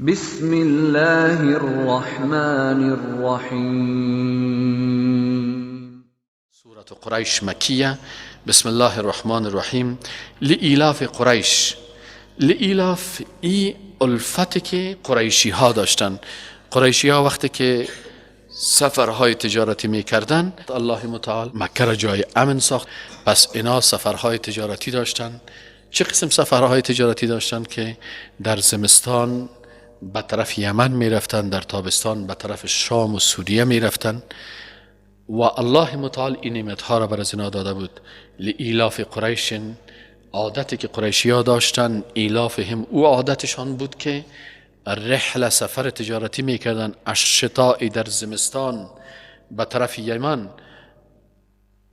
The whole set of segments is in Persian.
بسم الله الرحمن الرحیم. سورة قریش مکیه. بسم الله الرحمن الرحیم. لإیلاف قریش، لإیلاف ای الفتی که قریشی ها داشتن. قریشی ها وقتی که سفرهای تجارتی میکردن، الله متعال مکه را جای امن ساخت، پس اینا سفرهای تجارتی داشتن. چه قسم سفرهای تجارتی داشتن؟ که در زمستان به طرف یمن میرفتن، در تابستان به طرف شام و سوریه میرفتن و الله متعال این نعمتها را بر از اینا داده بود. لإیلاف قریش، عادتی که قریشی ها داشتن، ایلافهم او عادتشان بود که رحله سفر تجارتی میکردن، الشتاء در زمستان به طرف یمن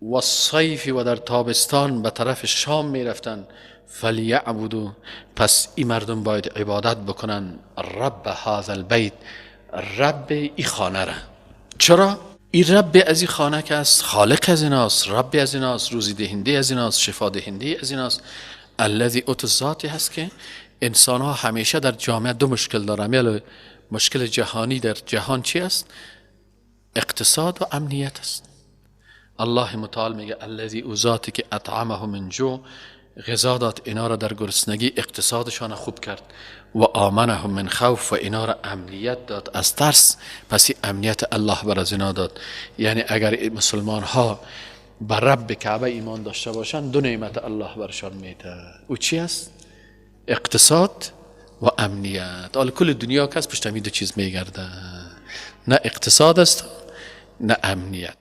و الصیف و در تابستان به طرف شام میرفتن. فلیعبدوا، پس این مردم باید عبادت بکنن رب هذا البیت، رب ای خانه را. چرا؟ این رب از این خانه که است، خالق از ایناست، رب از ایناست، روزی دهنده از ایناست، شفا دهنده از ایناست. الذی ات ذاتی هست که انسان ها همیشه در جامعه دو مشکل دارن. مشکل جهانی در جهان چی است؟ اقتصاد و امنیت است. الله متعال میگه الذی او ذاتی که اطعمه من جوع، غذا داد اینا را در گرسنگی، اقتصادشان خوب کرد، و آمنهم من خوف، و اینا را امنیت داد از ترس. پس امنیت الله بر از اینا داد. یعنی اگر مسلمان ها بر رب کعبه ایمان داشته باشند، دو نعمت الله برشان میده. او چی است؟ اقتصاد و امنیت. حالا کل دنیا کس پشت همین دو چیز میگرده، نه اقتصاد است نه امنیت.